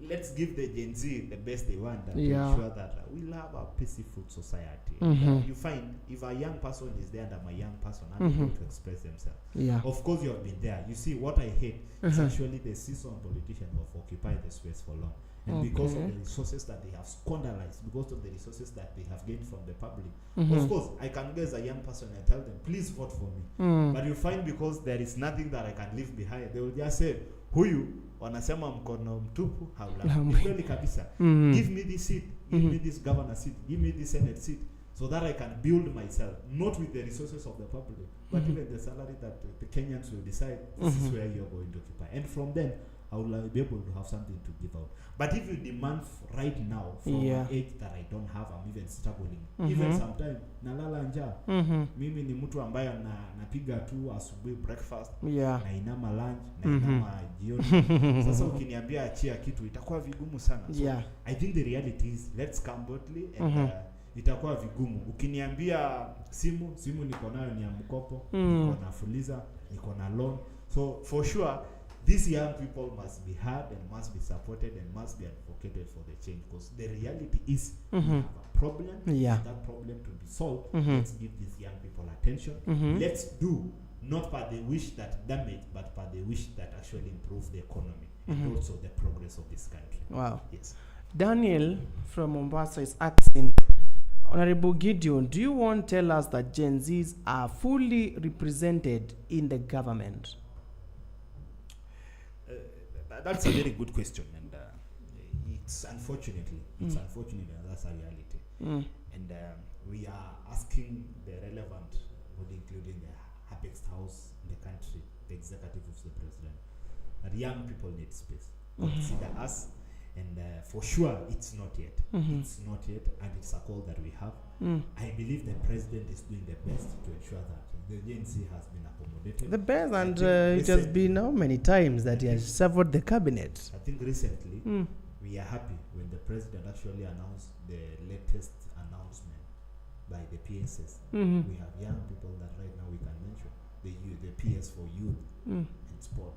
let's give the Gen Z the best they want and to ensure that we'll have a peaceful society. You find, if a young person is there and I'm a young person, I'm able to express themselves. Of course, you have been there. You see, what I hate is actually the seasoned politicians who have occupied the space for long. And because of the resources that they have squandered, because of the resources that they have gained from the public. Of course, I can go as a young person and tell them, please vote for me. But you find, because there is nothing that I can leave behind, they will just say, huyu wanasema mkono mtupu haula. Kweli kabisa. Give me this seat, give me this governor seat, give me this senate seat, so that I can build myself, not with the resources of the public, but even the salary that the Kenyans will decide, this is where you're going to occupy. And from then, I will be able to have something to give out. But if you demand right now, from an age that I don't have, I'm even struggling. Even sometimes, nalala njaa. Mimi ni mtu ambaye napiga tu asubuhi breakfast, na inama lunch, na inama jioni. Sasa ukiniambia achia kitu, itakuwa vigumu sana. So I think the reality is, let's come boldly and itakuwa vigumu. Ukiniambia simu niko nayo ni ya mkopo, niko na fuliza, niko na loan. So for sure, these young people must be heard and must be supported and must be advocated for the change, because the reality is we have a problem. That problem to be solved. Let's give these young people attention. Let's do not by the wish that damage, but by the wish that actually improve the economy and also the progress of this country. Wow. Yes. Daniel from Mombasa is asking, Honorable Gideon, do you want to tell us that Gen Zs are fully represented in the government? That's a very good question, and it's unfortunately that's a reality. And we are asking the relevant body, including the apex house in the country, the executive of the president, that young people need space. Consider us, and for sure it's not yet. It's not yet, and it's a call that we have. I believe the president is doing the best to ensure that the Gen Z has been accommodated. The best, and it has been how many times that he has served the cabinet? I think recently we are happy when the president actually announced the latest announcement by the PSS. We have young people that right now we can mention. The PS for youth and sport.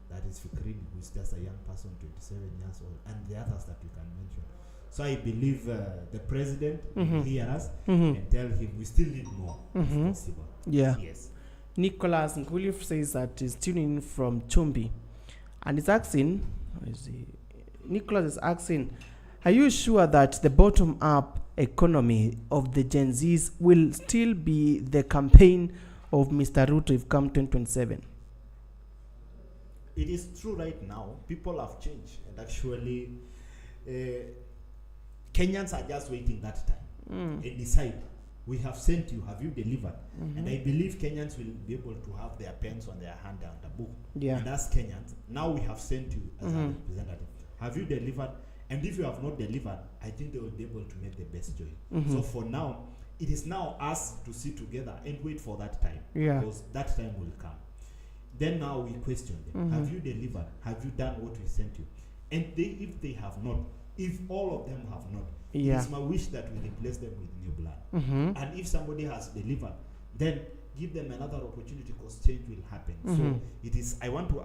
That is Fikrini, who is just a young person, 27 years old, and the others that you can mention. So I believe the president will hear us and tell him we still need more if possible. Yes. Nicholas Nkulif says that he's tuning in from Chumbi, and he's asking, Nicholas is asking, Are you sure that the bottom-up economy of the Gen Zs will still be the campaign of Mr. Ruto if come 2027? It is true right now. People have changed, and actually, Kenyans are just waiting that time and decide. We have sent you. Have you delivered? And I believe Kenyans will be able to have their pens on their hand and the book. Yeah. And ask Kenyans, now we have sent you as a representative. Have you delivered? And if you have not delivered, I think they will be able to make the best choice. So for now, it is now us to sit together and wait for that time. Yeah. Because that time will come. Then now we question them. Have you delivered? Have you done what we sent you? And if they have not, if all of them have not, it's my wish that we replace them with new blood. And if somebody has delivered, then give them another opportunity, because change will happen. So it is. I want to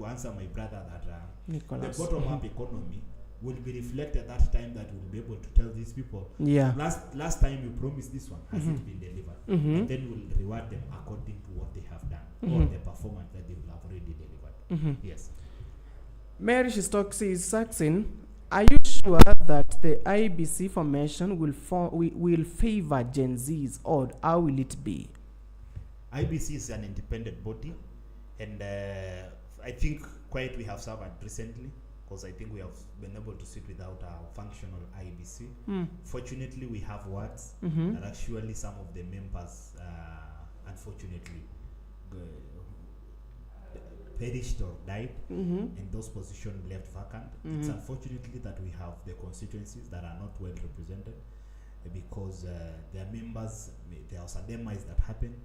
answer my brother that the bottom-up economy will be reflected that time, that we'll be able to tell these people, last time you promised this one, has it been delivered? And then we'll reward them according to what they have done, or the performance that they will have already delivered. Yes. Mary Shistoksi is Saxon. Are you sure that the IBC formation will favor Gen Zs, or how will it be? IBC is an independent body, and I think quite we have served recently, because I think we have been able to sit without a functional IBC. Fortunately, we have words that actually some of the members, unfortunately, perished or died, and those positions left vacant. It's unfortunately that we have the constituencies that are not well represented, because their members, there was a demise that happened.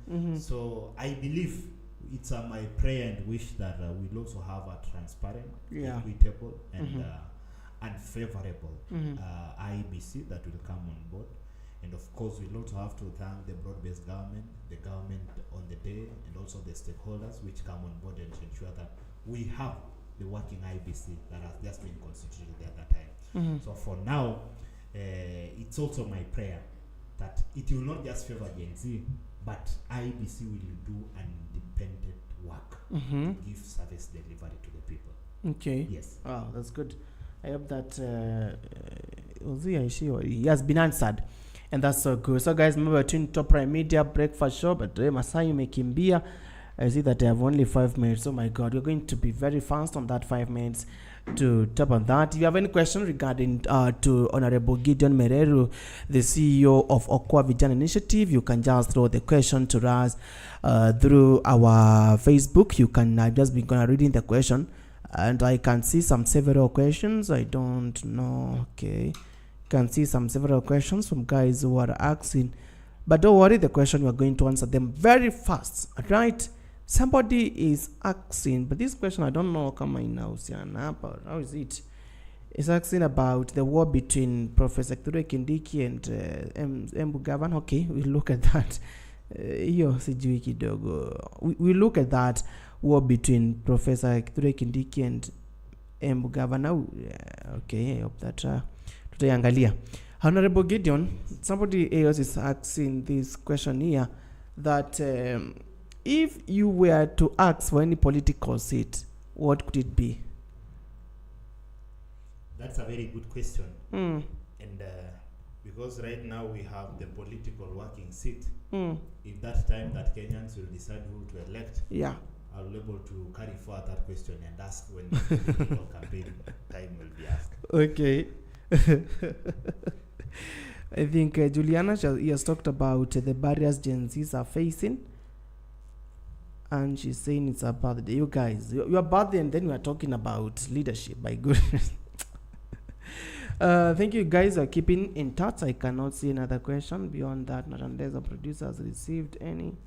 So I believe it's my prayer and wish that we'll also have a transparent, equitable, and unfavorable IBC that will come on board. And of course, we'll also have to thank the broad-based government, the government on the day, and also the stakeholders which come on board and ensure that we have the working IBC that has just been constituted at that time. So for now, it's also my prayer that it will not just favor Gen Z, but IBC will do an independent work to give service delivery to the people. Okay. Yes. Wow, that's good. I hope that he has been answered. And that's so good. So guys, remember, tune Top Prime Media Breakfast Show. But Masai Mekimbia, I see that I have only 5 minutes. Oh my God, we're going to be very fast on that 5 minutes to tap on that. If you have any question regarding to Honorable Gideon Mereru, the CEO of Okoa Youth Initiative, you can just throw the question to us through our Facebook. You can just be gonna reading the question, and I can see several questions. I don't know. Okay. Can see several questions from guys who are asking, but don't worry, the question we are going to answer them very fast. Right? Somebody is asking, but this question I don't know how is it? It's asking about the war between Professor Kithure Kindiki and Embu Gavan. Okay, we'll look at that. We look at that war between Professor Kithure Kindiki and Embu Gavan. Okay, I hope that tutaangalia. Honorable Gideon, somebody else is asking this question here, that if you were to ask for any political seat, what could it be? That's a very good question. And because right now we have the political working seat, if that time that Kenyans will decide who to elect, I'll be able to carry forward that question and ask when the political campaign time will be asked. Okay. I think Juliana, he has talked about the barriers Gen Zs are facing, and she's saying it's about the you guys, your birthday, and then we are talking about leadership. By goodness. Thank you guys are keeping in touch. I cannot see another question beyond that, not unless the producer has received any.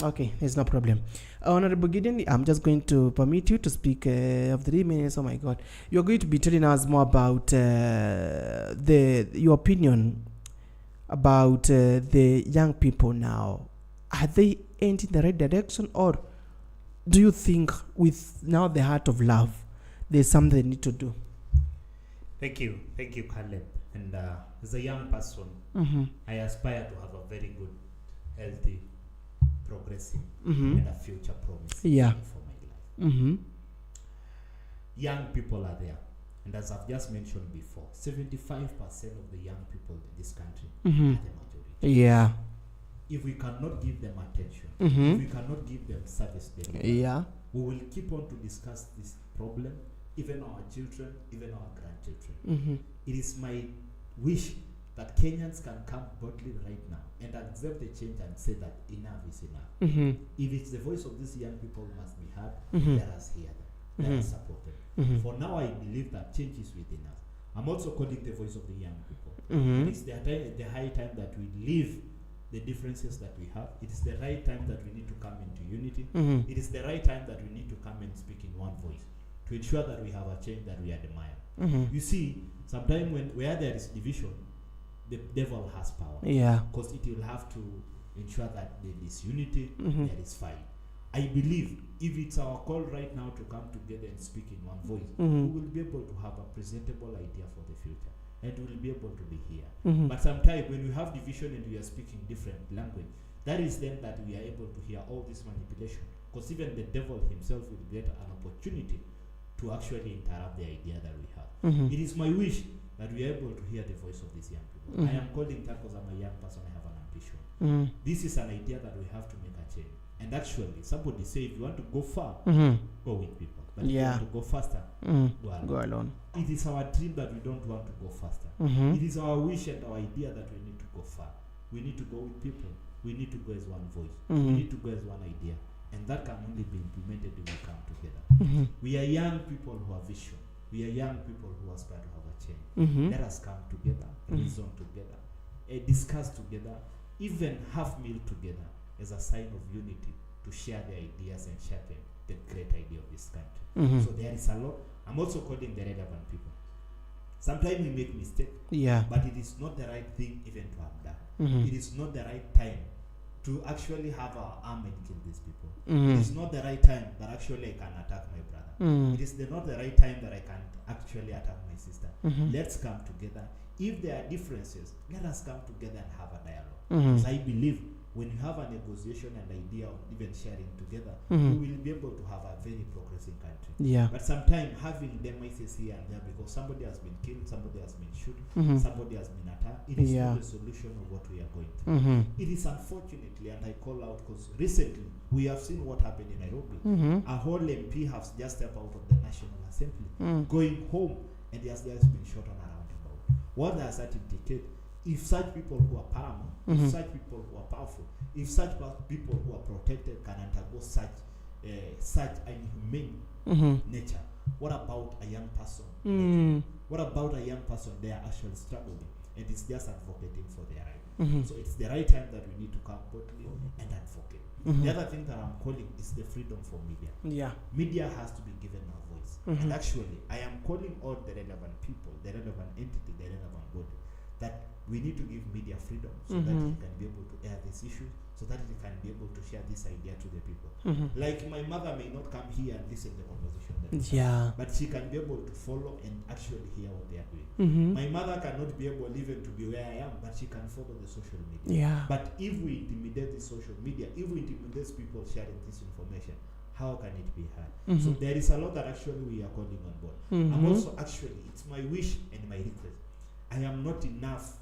Okay, there's no problem. Honorable Gideon, I'm just going to permit you to speak of 3 minutes. Oh my God, you're going to be telling us more about your opinion about the young people now. Are they heading in the right direction, or do you think with now the heart of love, there's something they need to do? Thank you, Caleb. And as a young person, I aspire to have a very good, healthy, progressive, and a future promise for my life. Young people are there. And as I've just mentioned before, 75% of the young people in this country Mhm. are the majority. Yeah. If we cannot give them attention, Mhm. if we cannot give them service delivery, Yeah. we will keep on to discuss this problem, even our children, even our grandchildren. Mhm. It is my wish that Kenyans can come boldly right now and accept the change and say that enough is enough. Mhm. If it's the voice of these young people must be heard, Mhm. let us hear them. Let us support them. Mhm. For now, I believe that change is within us. I'm also calling the voice of the young people. Mhm. It is the high time that we leave the differences that we have. It is the right time that we need to come into unity. Mhm. It is the right time that we need to come and speak in one voice to ensure that we have a change that we admire. Mhm. You see, sometimes where there is division, the devil has power. Yeah. Because it will have to ensure that there is unity, Mhm. there is fight. I believe if it's our call right now to come together and speak in one voice, Mhm. we will be able to have a presentable idea for the future, and we will be able to be here. Mhm. But sometimes when we have division and we are speaking different language, that is then that we are able to hear all this manipulation. Because even the devil himself will get an opportunity to actually interrupt the idea that we have. Mhm. It is my wish that we are able to hear the voice of these young people. Mhm. I am calling that because I'm a young person, I have an ambition. Mhm. This is an idea that we have to make a change. And actually, somebody say if you want to go far, Mhm. go with people. But if you Yeah. want to go faster, Mhm. go alone. Go alone. It is our dream that we don't want to go faster. Mhm. It is our wish and our idea that we need to go far. We need to go with people. We need to go as one voice. We Mhm. need to go as one idea. And that can only be implemented if we come together. Mhm. We are young people who have vision. We are young people who aspire to have a change. Mhm. Let us come together, reason together, discuss together, even have meal together as a sign of unity to share the ideas and sharpen the great idea of this country. Mhm. So there is a lot. I'm also calling the relevant people. Sometimes we make mistakes, Yeah. but it is not the right thing even to have done. Mhm. It is not the right time to actually have our arm and kill these people. Mhm. It is not the right time that actually I can attack my brother. Mhm. It is not the right time that I can actually attack my sister. Mhm. Let's come together. If there are differences, let us come together and have a dialogue. Mhm. Because I believe when you have a negotiation and idea of even sharing together, Mhm. we will be able to have a very progressing country. Yeah. But sometimes having demises here and there because somebody has been killed, somebody has been shot, Mhm. somebody has been attacked, it is Yeah. not the solution of what we are going through. Mhm. It is unfortunately, and I call out because recently we have seen what happened in Nairobi. Mhm. A whole MP has just stepped out of the National Assembly, Mhm. going home, and he has just been shot on a roundabout. What does that indicate? If such people who are paramount, Mhm. if such people who are powerful, if such people who are protected can undergo such inhumane Mhm. nature, what about a young person? Mhm. What about a young person they are actually struggling and is just advocating for their right? Mhm. So it's the right time that we need to come boldly and advocate. Mhm. The other thing that I'm calling is the freedom for media. Yeah. Media has to be given a voice. Mhm. And actually, I am calling all the relevant people, the relevant entity, the relevant body, that we need to give media freedom so that Mhm. it can be able to air these issues, so that it can be able to share this idea to the people. Mhm. Like my mother may not come here and listen to the conversation that we have, Yeah. but she can be able to follow and actually hear what they are doing. Mhm. My mother cannot be able even to be where I am, but she can follow the social media. Yeah. But if we intimidate the social media, if we intimidate people sharing this information, how can it be heard? So Mhm. there is a lot that actually we are calling on board. I'm Mhm. also actually, it's my wish and my request. I am not enough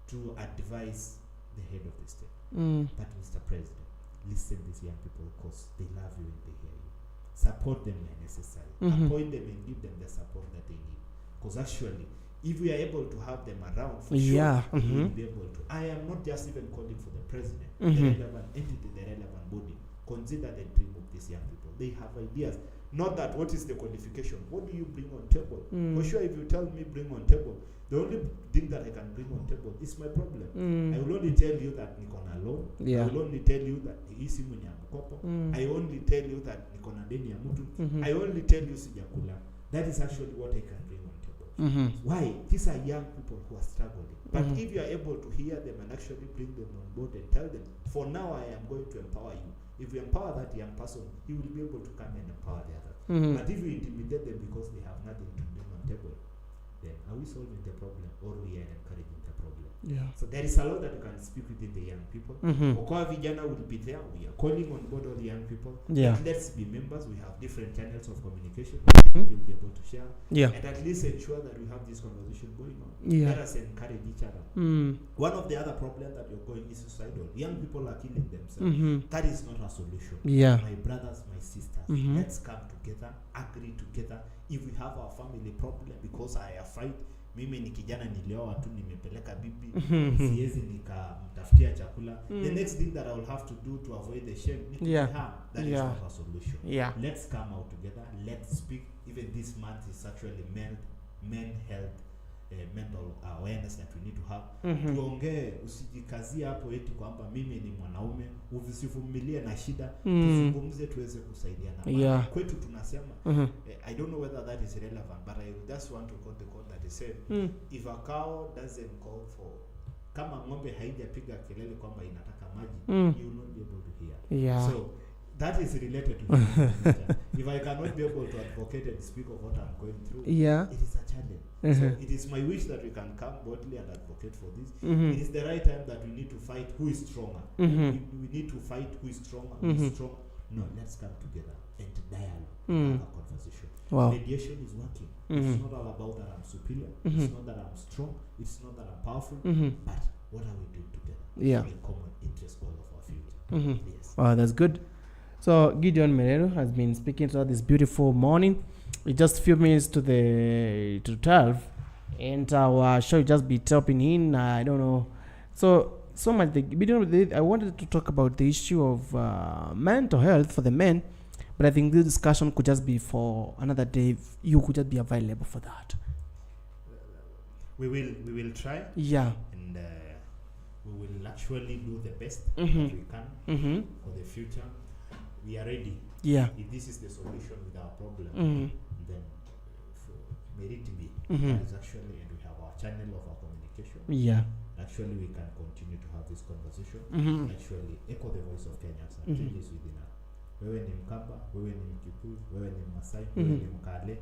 to advise the head of the state. Mm. But Mr. President, listen to these young people because they love you and they hear you. Support them where necessary. Mhm. Appoint them and give them the support that they need. Because actually, if we are able to have them around, for Yeah. sure, we will Mhm. be able to. I am not just even calling for the president, Mhm. the relevant entity, the relevant body. Consider the dream of these young people. They have ideas. Not that what is the qualification, what do you bring on table? Mm. For sure, if you tell me bring on table, the only thing that I can bring on table is my problem. Mm. I will only tell you that niko na loan. Yeah. I will only tell you that hii simu ni ya mkopo. Mm. I only tell you that niko na deni ya mtu. Mhm. I only tell you sijakula. That is actually what I can bring on table. Mhm. Why? These are young people who are struggling. But Mhm. if you are able to hear them and actually bring them on board and tell them, for now I am going to empower you. If you empower that young person, he will be able to come and empower the other. Mhm. But if you intimidate them because they have nothing to bring on table, then are we solving the problem or we are encouraging the problem. Yeah. So there is a lot that you can speak within the young people. Okoa Vijana will be there. We are calling on board all the young people. Yeah. And let's be members. We have different channels of communication. Mm-hmm. You'll be able to share. Yeah. And at least ensure that we have this conversation going on. Yeah. Let us encourage each other. One of the other problems that you're going is suicidal. Young people are killing themselves. That is not a solution. Yeah. My brothers, my sisters, let's come together, agree together. If we have our family problem, because I have fight, mimi ni kijana nilioa tu nimepeleka bibi, siwezi nikamtafutia chakula. The next thing that I will have to do to avoid the shame is that is not a solution. Yeah. Let's come out together. Let's speak. Even this month is actually men health, mental awareness that we need to have. Tuongee, usijikazie hapo eti kwamba mimi ni mwanaume, usivumilie na shida, tuzungumze tuweze kusaidiana. Kwetu tunasema I don't know whether that is relevant, but I just want to quote the quote that is said, if a cow doesn't call for, kama ng'ombe haijapiga kelele kwamba inataka maji, you will not be able to hear. Yeah. So that is related to if I cannot be able to advocate and speak of what I'm going through, it is a challenge. So it is my wish that we can come boldly and advocate for this. It is the right time that we need to fight who is stronger. We need to fight who is stronger, who is strong. No, let's come together and dialogue, have a conversation. Wow. Mediation is working. It's not all about that I'm superior. It's not that I'm strong. It's not that I'm powerful. But what are we doing together? Yeah. For a common interest goal of our future. Yes. Wow, that's good. So Gideon Mereru has been speaking to us this beautiful morning. It's just a few minutes to 12, and our show will just be topping in. I don't know. So much. I wanted to talk about the issue of mental health for the men, but I think this discussion could just be for another day. You could just be available for that. We will try. Yeah. And we will actually do the best that we can for the future. We are ready. Yeah. If this is the solution with our problem, then may it be. That is actually, and we have our channel of our communication. Yeah. Actually, we can continue to have this conversation. Actually, echo the voice of Kenyans and changes within us. Wewe ni Mkamba, wewe ni Mkikuyu, wewe ni Masai, wewe ni Mkale.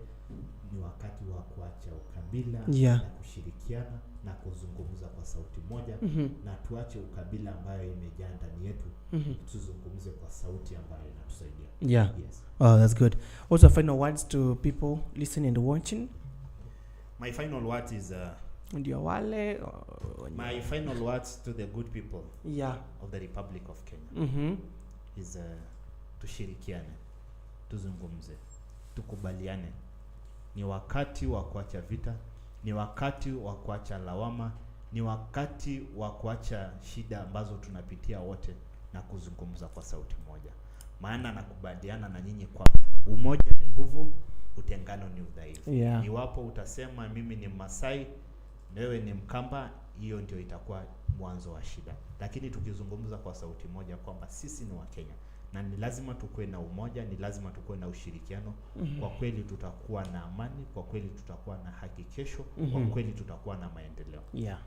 Ni wakati wa kuacha ukabila na kushirikiana na kuzungumza kwa sauti moja na tuache ukabila ambayo imejaa ndani yetu, tuzungumze kwa sauti ambayo inatusaidia. Yeah. Yes. Oh, that's good. Also, final words to people listening and watching. My final words is my final words to the good people of the Republic of Kenya is tushirikiane, tuzungumze, tukubaliane. Ni wakati wa kuacha vita, ni wakati wa kuacha lawama, ni wakati wa kuacha shida ambazo tunapitia wote na kuzungumza kwa sauti moja. Maana nakubaliana na nyinyi kwa umoja ni nguvu, utengano ni udhaifu. Iwapo utasema mimi ni Masai, wewe ni Mkamba, hiyo ndio itakuwa mwanzo wa shida. Lakini tukizungumza kwa sauti moja kwamba sisi ni Wakenya na ni lazima tukue na umoja, ni lazima tukue na ushirikiano, kwa kweli tutakuwa na amani, kwa kweli tutakuwa na haki kesho, kwa kweli tutakuwa na maendeleo.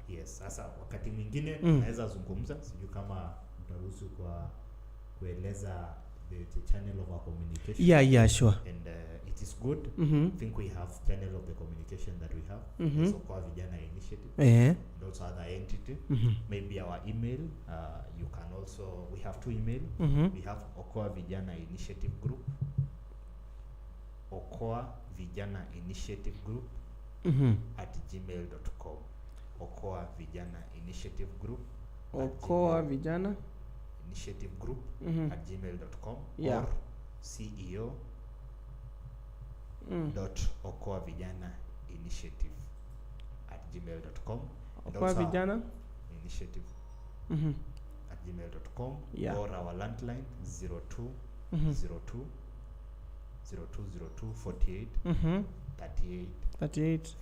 Yes, sasa wakati mwingine naweza zungumza, sijui kama mtaruhusu kwa kueleza the channel of our communication. Sure. And it is good. I think we have channel of the communication that we have. So Okoa Vijana Initiative. And also other entity. Maybe our email. You can also, we have two email. We have Okoa Vijana Initiative Group. Okoa Vijana Initiative Group at gmail.com. Okoa Vijana Initiative Group. Okoa Vijana Initiative Group at gmail.com or CEO .Okoa Vijana Initiative at gmail.com. Okoa Vijana Initiative at gmail.com or our landline 02 02 0202 48 38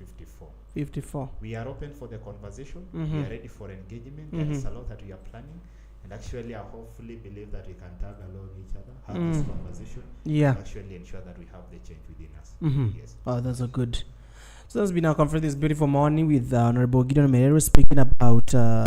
54. We are open for the conversation. We are ready for engagement. There is a lot that we are planning. And actually, I hopefully believe that we can tag along each other, have this conversation, and actually ensure that we have the change within us. Yes. Oh, that's a good. So that's been our conference this beautiful morning with Honorable Gideon Mereru speaking about